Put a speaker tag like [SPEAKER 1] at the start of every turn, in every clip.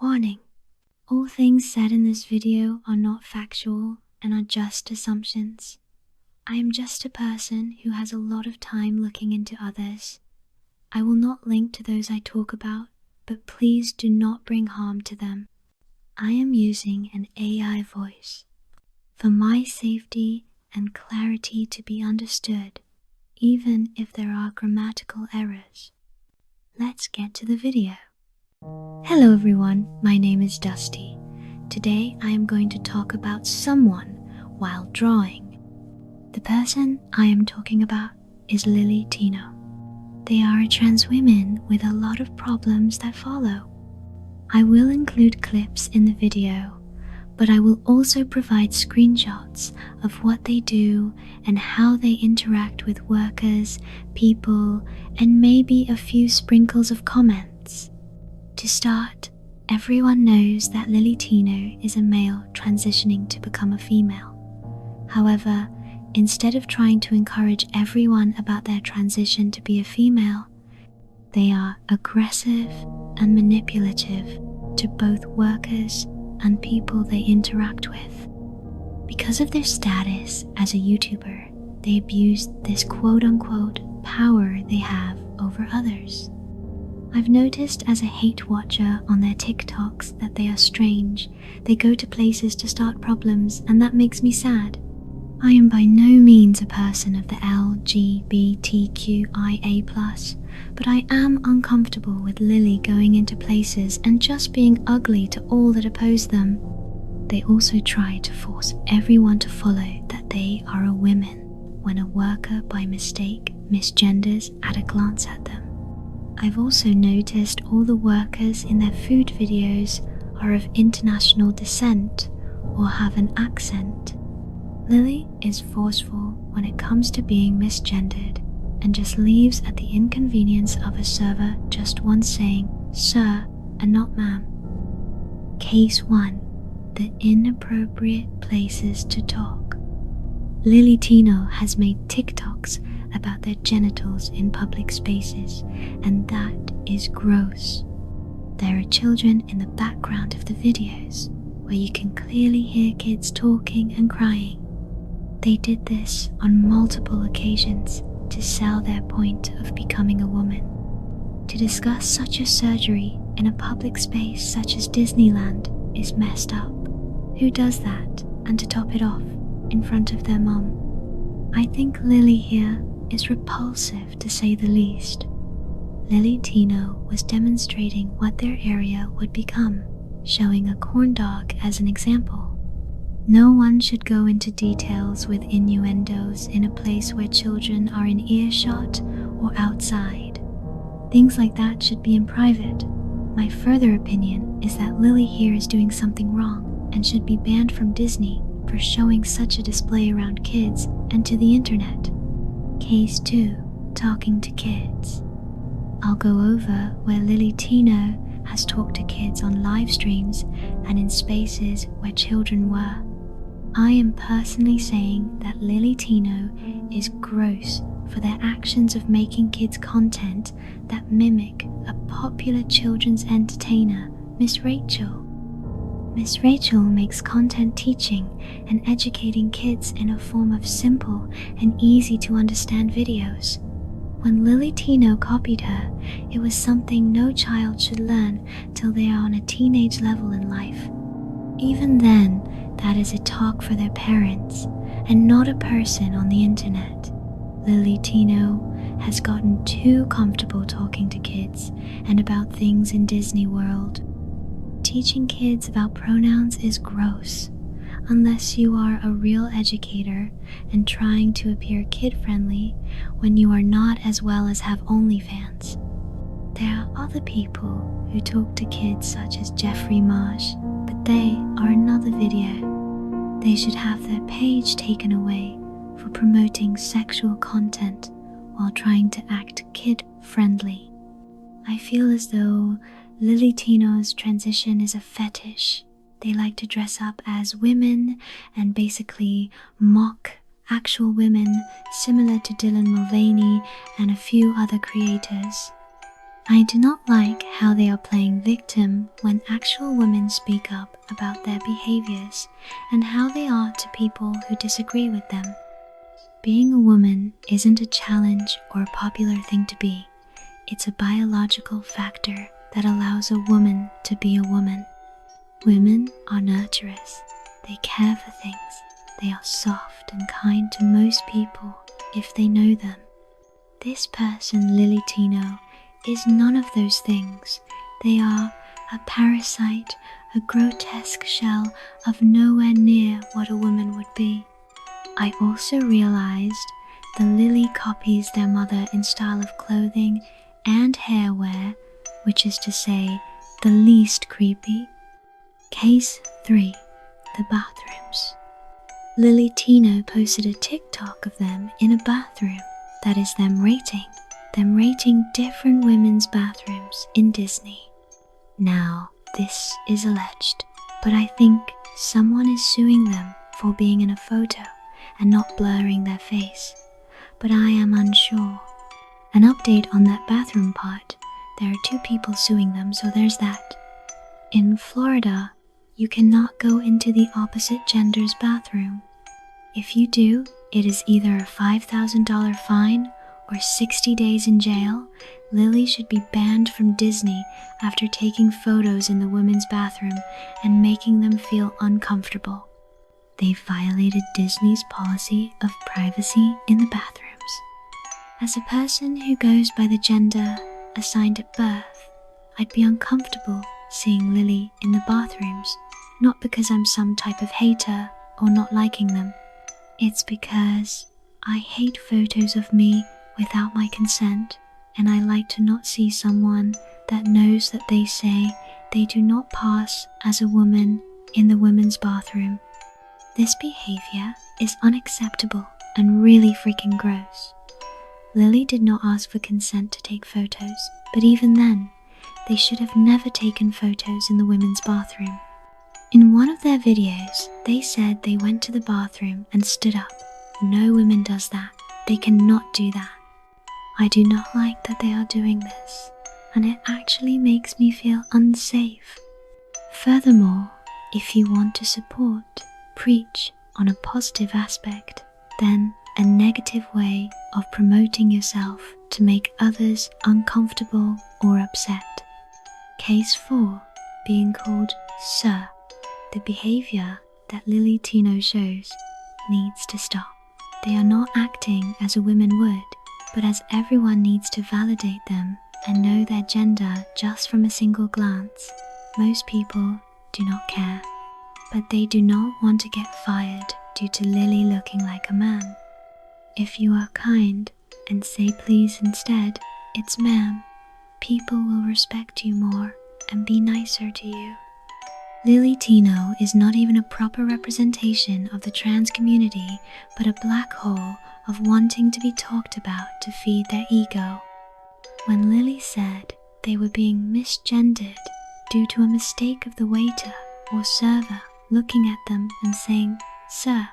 [SPEAKER 1] Warning: all things said in this video are not factual and are just assumptions. I am just a person who has a lot of time looking into others. I will not link to those I talk about, but please do not bring harm to them. I am using an AI voice for my safety and clarity to be understood, even if there are grammatical errors. Let's get to the video. Hello everyone, my name is Dusty. Today I am going to talk about someone while drawing. The person I am talking about is Lilly Tino. They are a trans woman with a lot of problems that follow. I will include clips in the video, but I will also provide screenshots of what they do and how they interact with workers, people, and maybe a few sprinkles of comments. To start, everyone knows that Lilly Tino is a male transitioning to become a female. However, instead of trying to encourage everyone about their transition to be a female, they are aggressive and manipulative to both workers and people they interact with. Because of their status as a YouTuber, they abuse this quote-unquote power they have over others. I've noticed as a hate watcher on their TikToks that they are strange. They go to places to start problems, and that makes me sad. I am by no means a person of the LGBTQIA+, but I am uncomfortable with Lilly going into places and just being ugly to all that oppose them. They also try to force everyone to follow that they are a woman when a worker by mistake misgenders at a glance at them. I've also noticed all the workers in their food videos are of international descent or have an accent. Lilly is forceful when it comes to being misgendered and just leaves at the inconvenience of a server just once saying "sir" and not "ma'am." Case 1. The inappropriate places to talk. Lilly Tino has made TikToks about their genitals in public spaces, and that is gross. There are children in the background of the videos where you can clearly hear kids talking and crying. They did this on multiple occasions to sell their point of becoming a woman. To discuss such a surgery in a public space such as Disneyland is messed up. Who does that? And to top it off, in front of their mom. I think Lilly here is repulsive to say the least. Lilly Tino was demonstrating what their area would become, showing a corn dog as an example. No one should go into details with innuendos in a place where children are in earshot or outside. Things like that should be in private. My further opinion is that Lilly here is doing something wrong and should be banned from Disney for showing such a display around kids and to the internet. Case 2. Talking to kids. I'll go over where Lilly Tino has talked to kids on live streams and in spaces where children were. I am personally saying that Lilly Tino is gross for their actions of making kids content that mimic a popular children's entertainer, Miss Rachel. Miss Rachel makes content teaching and educating kids in a form of simple and easy to understand videos. When Lilly Tino copied her, it was something no child should learn till they are on a teenage level in life. Even then, that is a talk for their parents and not a person on the internet. Lilly Tino has gotten too comfortable talking to kids and about things in Disney World. Teaching kids about pronouns is gross, unless you are a real educator and trying to appear kid-friendly when you are not, as well as have OnlyFans. There are other people who talk to kids such as Jeffrey Marsh, but they are another video. They should have their page taken away for promoting sexual content while trying to act kid-friendly. I feel as though Lilly Tino's transition is a fetish. They like to dress up as women and basically mock actual women, similar to Dylan Mulvaney and a few other creators. I do not like how they are playing victim when actual women speak up about their behaviors and how they are to people who disagree with them. Being a woman isn't a challenge or a popular thing to be. It's a biological factor that allows a woman to be a woman. Women are nurturers. They care for things. They are soft and kind to most people if they know them. This person, Lilly Tino, is none of those things. They are a parasite, a grotesque shell of nowhere near what a woman would be. I also realized the Lilly copies their mother in style of clothing and hair wear, which is to say, the least creepy. Case 3. The bathrooms. Lilly Tino posted a TikTok of them in a bathroom. That is them rating different women's bathrooms in Disney. Now, this is alleged, but I think someone is suing them for being in a photo and not blurring their face, but I am unsure. An update on that bathroom part. There are 2 people suing them, so there's that. In Florida, you cannot go into the opposite gender's bathroom. If you do, it is either a $5,000 fine or 60 days in jail. Lilly should be banned from Disney after taking photos in the women's bathroom and making them feel uncomfortable. They violated Disney's policy of privacy in the bathrooms. As a person who goes by the gender assigned at birth, I'd be uncomfortable seeing Lilly in the bathrooms, not because I'm some type of hater or not liking them. It's because I hate photos of me without my consent, and I like to not see someone that knows that they say they do not pass as a woman in the women's bathroom. This behavior is unacceptable and really freaking gross. Lilly did not ask for consent to take photos, but even then, they should have never taken photos in the women's bathroom. In one of their videos, they said they went to the bathroom and stood up. No woman does that. They cannot do that. I do not like that they are doing this, and it actually makes me feel unsafe. Furthermore, if you want to support, preach on a positive aspect, then a negative way of promoting yourself to make others uncomfortable or upset. Case 4. Being called Sir. The behavior that Lilly Tino shows needs to stop. They are not acting as a woman would, but as everyone needs to validate them and know their gender just from a single glance. Most people do not care, but they do not want to get fired due to Lilly looking like a man. If you are kind and say please instead, it's ma'am, people will respect you more and be nicer to you. Lilly Tino is not even a proper representation of the trans community, but a black hole of wanting to be talked about to feed their ego. When Lilly said they were being misgendered due to a mistake of the waiter or server looking at them and saying, "Sir,"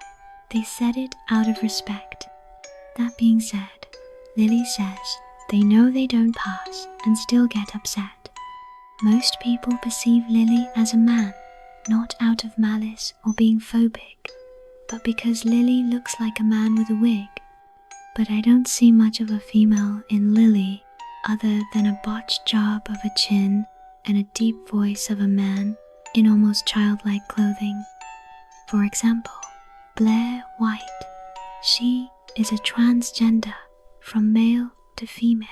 [SPEAKER 1] they said it out of respect. That being said, Lilly says they know they don't pass and still get upset. Most people perceive Lilly as a man, not out of malice or being phobic, but because Lilly looks like a man with a wig. But I don't see much of a female in Lilly other than a botched job of a chin and a deep voice of a man in almost childlike clothing. For example, Blair White. She is a transgender from male to female.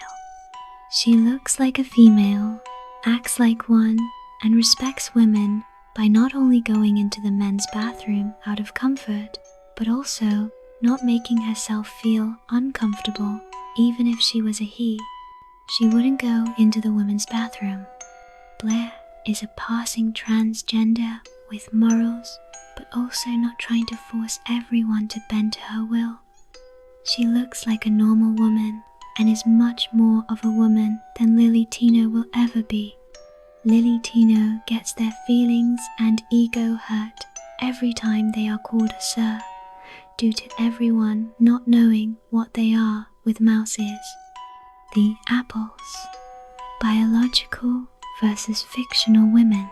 [SPEAKER 1] She looks like a female, acts like one, and respects women by not only going into the men's bathroom out of comfort, but also not making herself feel uncomfortable even if she was a he. She wouldn't go into the women's bathroom. Blair is a passing transgender with morals, but also not trying to force everyone to bend to her will. She looks like a normal woman and is much more of a woman than Lilly Tino will ever be. Lilly Tino gets their feelings and ego hurt every time they are called a sir, due to everyone not knowing what they are with mouse ears. The apples. biological versus fictional women.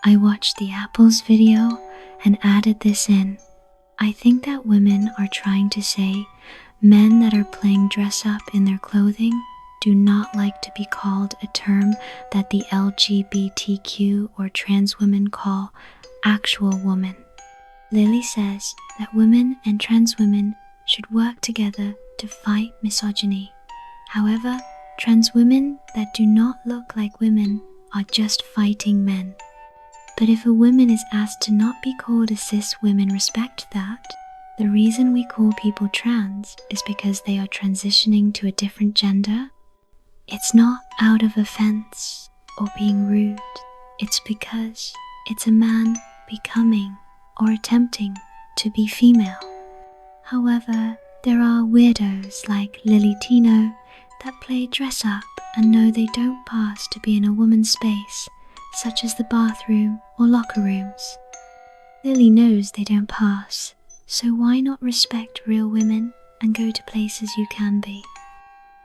[SPEAKER 1] I watched the apples video and added this in. I think that women are trying to say men that are playing dress up in their clothing do not like to be called a term that the LGBTQ or trans women call actual woman. Lilly says that women and trans women should work together to fight misogyny. However, trans women that do not look like women are just fighting men. But if a woman is asked to not be called a cis, women respect that. The reason we call people trans is because they are transitioning to a different gender. It's not out of offense or being rude. It's because it's a man becoming or attempting to be female. However, there are weirdos like Lilly Tino that play dress up and know they don't pass to be in a woman's space, such as the bathroom or locker rooms. Lilly knows they don't pass, so why not respect real women and go to places you can be?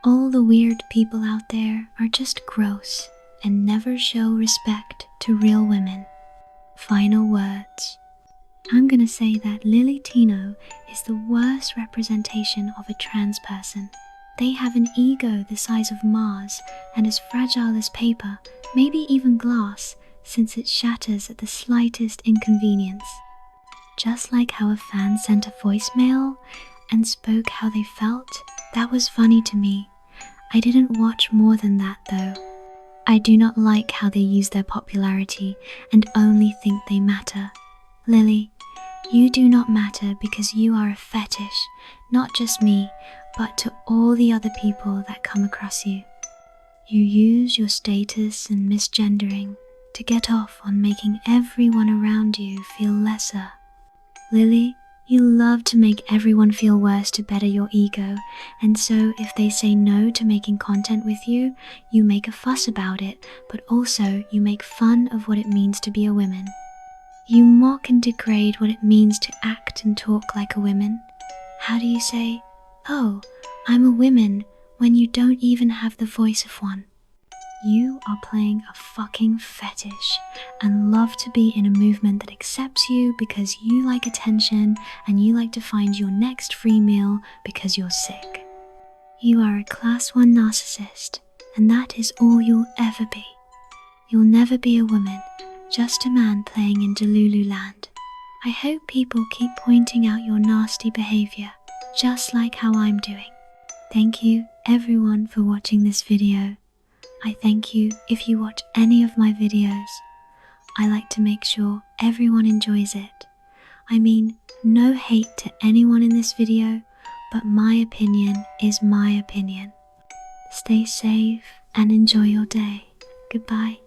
[SPEAKER 1] All the weird people out there are just gross and never show respect to real women. Final words. I'm gonna say that Lilly Tino is the worst representation of a trans person. They have an ego the size of Mars and as fragile as paper, maybe even glass, since it shatters at the slightest inconvenience. Just like how a fan sent a voicemail and spoke how they felt, that was funny to me. I didn't watch more than that though. I do not like how they use their popularity and only think they matter. Lilly, you do not matter because you are a fetish, not just me, but to all the other people that come across you. You use your status and misgendering to get off on making everyone around you feel lesser. Lilly, you love to make everyone feel worse to better your ego, and so if they say no to making content with you, you make a fuss about it, but also you make fun of what it means to be a woman. You mock and degrade what it means to act and talk like a woman. How do you say, "Oh, I'm a woman," when you don't even have the voice of one? You are playing a fucking fetish and love to be in a movement that accepts you because you like attention and you like to find your next free meal because you're sick. You are a class 1 narcissist, and that is all you'll ever be. You'll never be a woman, just a man playing in Delulu land. I hope people keep pointing out your nasty behavior, just like how I'm doing. Thank you everyone for watching this video. I thank you if you watch any of my videos. I like to make sure everyone enjoys it. I mean, no hate to anyone in this video, but my opinion is my opinion. Stay safe and enjoy your day. Goodbye.